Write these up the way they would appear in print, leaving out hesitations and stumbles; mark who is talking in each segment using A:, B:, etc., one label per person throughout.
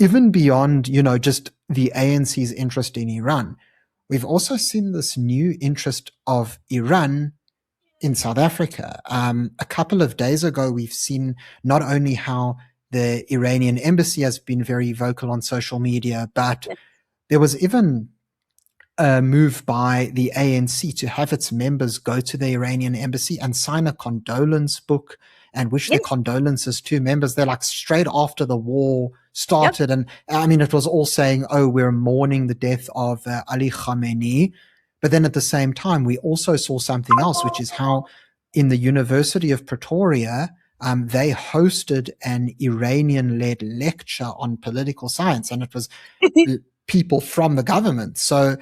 A: even beyond, just the ANC's interest in Iran, we've also seen this new interest of Iran in South Africa. A couple of days ago, we've seen not only how the Iranian embassy has been very vocal on social media, but there was even a move by the ANC to have its members go to the Iranian embassy and sign a condolence book and wish their
B: Yes.
A: condolences to members. They're like straight after the war
B: Yep.
A: started. And I mean, it was all saying, oh, we're mourning the death of Ali Khamenei. But then at the same time, we also saw something else, which is how in the University of Pretoria, they hosted an Iranian-led lecture on political science, and it was people from the government. So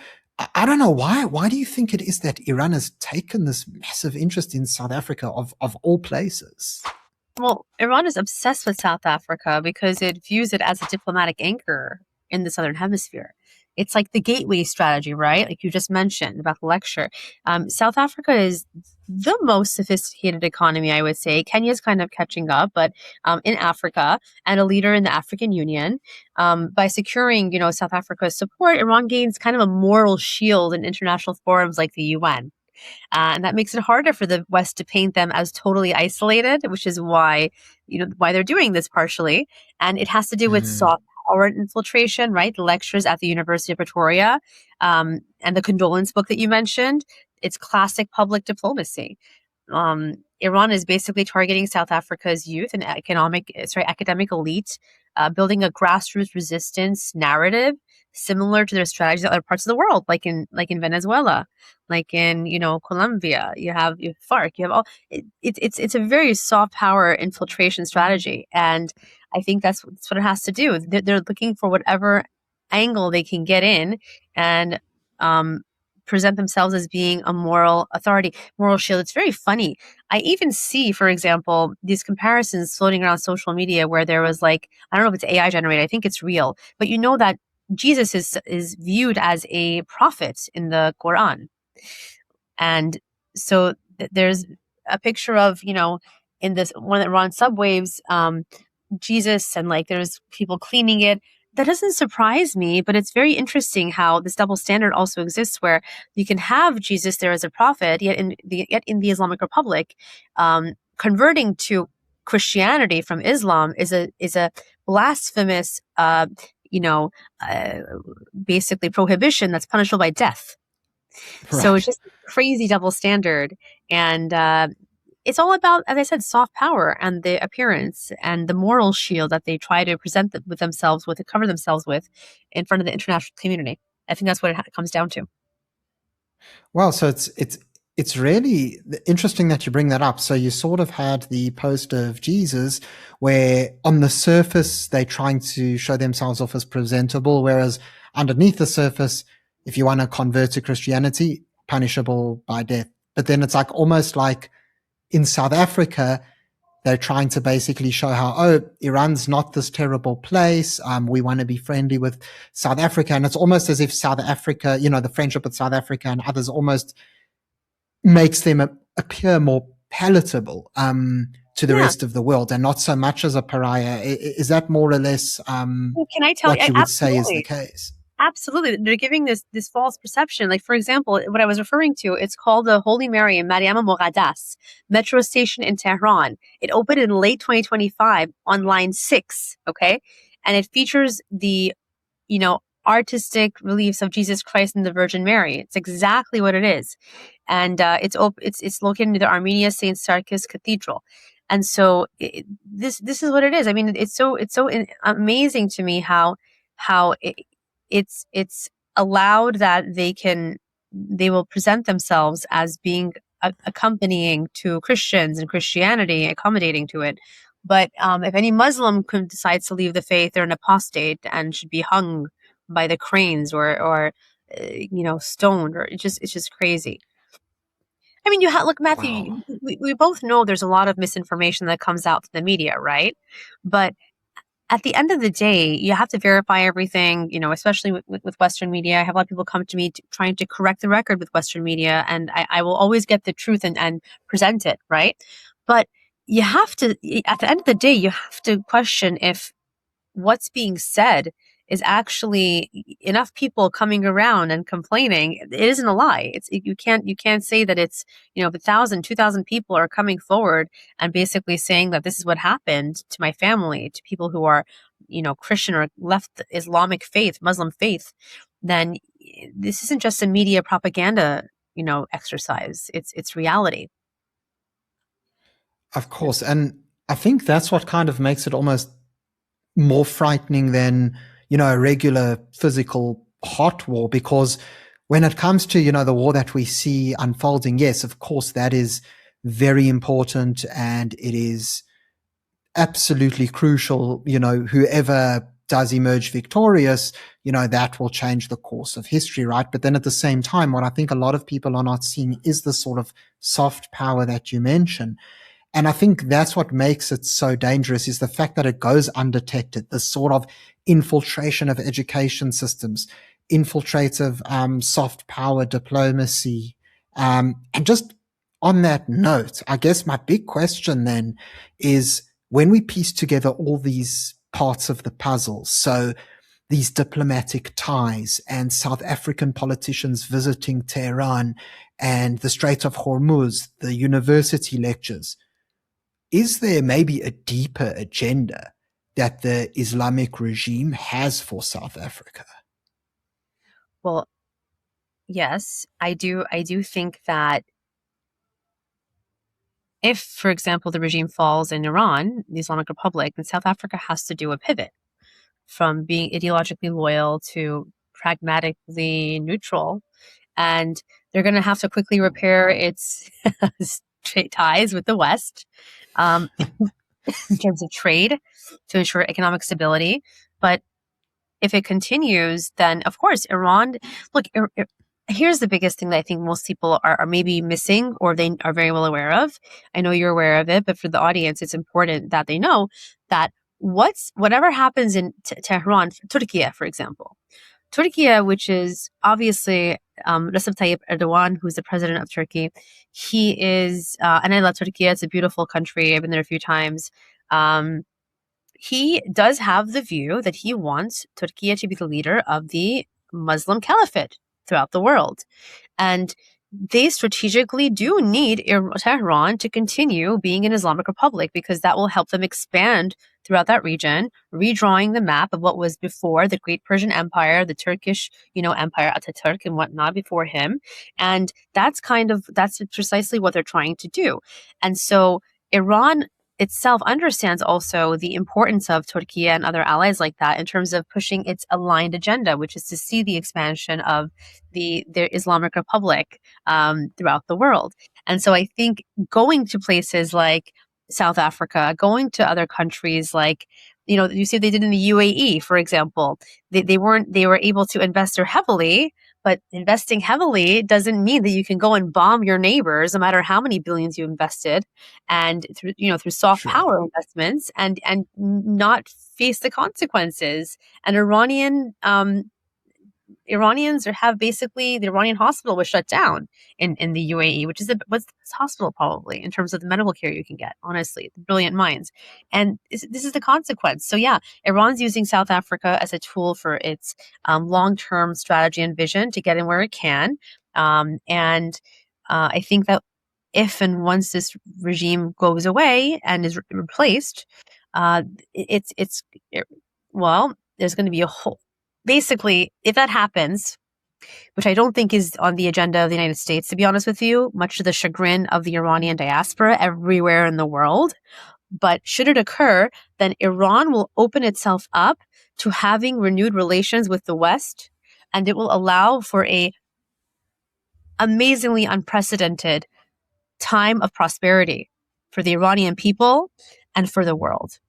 A: I don't know why. Why do you think it is that Iran has taken this massive interest in South Africa of all places?
B: Well, Iran is obsessed with South Africa because it views it as a diplomatic anchor in the Southern Hemisphere. It's like the gateway strategy, right? Like you just mentioned about the lecture. South Africa is the most sophisticated economy, I would say. Kenya's kind of catching up, but in Africa, and a leader in the African Union. By securing, South Africa's support, Iran gains kind of a moral shield in international forums like the UN. And that makes it harder for the West to paint them as totally isolated, which is why, why they're doing this partially. And it has to do with soft power infiltration, right? The lectures at the University of Pretoria, and the condolence book that you mentioned. It's classic public diplomacy. Iran is basically targeting South Africa's youth and academic elite, building a grassroots resistance narrative similar to their strategies in other parts of the world, like in Venezuela, like in Colombia. You have FARC. You have all. It's a very soft power infiltration strategy, and I think that's what it has to do. They're looking for whatever angle they can get in, and present themselves as being a moral authority, moral shield. It's very funny. I even see, for example, these comparisons floating around social media where there was I don't know if it's AI generated, I think it's real, but that Jesus is viewed as a prophet in the Quran. And so there's a picture of, in this one that runs subwaves, Jesus, and there's people cleaning it. That doesn't surprise me, but it's very interesting how this double standard also exists, where you can have Jesus there as a prophet, yet in the Islamic Republic, converting to Christianity from Islam is a blasphemous, basically prohibition that's punishable by death.
A: Right.
B: So it's just a crazy double standard, and it's all about, as I said, soft power and the appearance and the moral shield that they try to present to cover themselves with in front of the international community. I think that's what it comes down to.
A: Well, so it's really interesting that you bring that up. So you sort of had the post of Jesus where on the surface they're trying to show themselves off as presentable, whereas underneath the surface, if you want to convert to Christianity, punishable by death. But then it's almost like in South Africa, they're trying to basically show how, Iran's not this terrible place. We want to be friendly with South Africa. And it's almost as if South Africa, the friendship with South Africa and others almost makes them appear more palatable to the rest of the world and not so much as a pariah. Is that more or less
B: Can I tell
A: what you would say is
B: absolutely.
A: the case?
B: Absolutely. They're giving this false perception. Like, for example, what I was referring to, it's called the Holy Mary Mariam Moghaddas metro station in Tehran. It opened in late 2025 on line 6, okay? And it features the, artistic reliefs of Jesus Christ and the Virgin Mary. It's exactly what it is. And it's located near the Armenia St. Sarkis Cathedral. And so this is what it is. I mean, it's so amazing to me how it's allowed that they will present themselves as being accompanying to Christians and Christianity, accommodating to it. But if any Muslim decides to leave the faith, they're an apostate and should be hung by the cranes or stoned, or it's just crazy. I mean, look, Matthew,
A: Wow.
B: we both know there's a lot of misinformation that comes out to the media, right? But at the end of the day, you have to verify everything, especially with Western media. I have a lot of people come to me trying to correct the record with Western media, and I will always get the truth and present it, right? But you have to, at the end of the day, you have to question if what's being said is actually enough people coming around and complaining, it isn't a lie. You can't say that it's, if 1,000, 2,000 people are coming forward and basically saying that this is what happened to my family, to people who are, Christian or left Islamic faith, Muslim faith, then this isn't just a media propaganda, exercise. It's reality.
A: Of course. And I think that's what kind of makes it almost more frightening than, a regular physical hot war, because when it comes to, the war that we see unfolding, yes, of course, that is very important and it is absolutely crucial. Whoever does emerge victorious, that will change the course of history, right? But then at the same time, what I think a lot of people are not seeing is the sort of soft power that you mentioned. And I think that's what makes it so dangerous, is the fact that it goes undetected, the sort of infiltration of education systems, infiltrative soft power diplomacy. And just on that note, I guess my big question then is, when we piece together all these parts of the puzzle, so these diplomatic ties and South African politicians visiting Tehran and the Strait of Hormuz, the university lectures, is there maybe a deeper agenda that the Islamic regime has for South Africa?
B: Well, yes, I do think that if, for example, the regime falls in Iran, the Islamic Republic, then South Africa has to do a pivot from being ideologically loyal to pragmatically neutral. And they're going to have to quickly repair its ties with the West, um, in terms of trade, to ensure economic stability. But if it continues, then of course, Iran, look, here's the biggest thing that I think most people are maybe missing, or they are very well aware of. I know you're aware of it, but for the audience, it's important that they know that whatever happens in Tehran, Turkey, for example, Turkey, which is obviously Recep Tayyip Erdogan, who's the president of Turkey. He is, and I love Turkey. It's a beautiful country. I've been there a few times. Um, he does have the view that he wants Turkey to be the leader of the Muslim caliphate throughout the world. And they strategically do need Tehran to continue being an Islamic republic, because that will help them expand throughout that region, redrawing the map of what was before the Great Persian Empire, the Turkish, Empire, Ataturk and whatnot before him. And that's precisely what they're trying to do. And so Iran itself understands also the importance of Turkey and other allies like that in terms of pushing its aligned agenda, which is to see the expansion of the Islamic Republic throughout the world. And so I think going to places like South Africa, going to other countries like, you see they did in the UAE, for example, they were able to invest there heavily. But investing heavily doesn't mean that you can go and bomb your neighbors, no matter how many billions you invested, and through soft
A: Sure.
B: power investments, and not face the consequences. And Iranians have basically, the Iranian hospital was shut down in the UAE, which is what's the best hospital probably in terms of the medical care you can get, honestly, the brilliant minds. And this is the consequence. So yeah, Iran's using South Africa as a tool for its long-term strategy and vision to get in where it can. And I think that if and once this regime goes away and is replaced, uh, well, there's going to be a whole, basically, if that happens, which I don't think is on the agenda of the United States, to be honest with you, much to the chagrin of the Iranian diaspora everywhere in the world. But should it occur, then Iran will open itself up to having renewed relations with the West, and it will allow for a amazingly unprecedented time of prosperity for the Iranian people and for the world.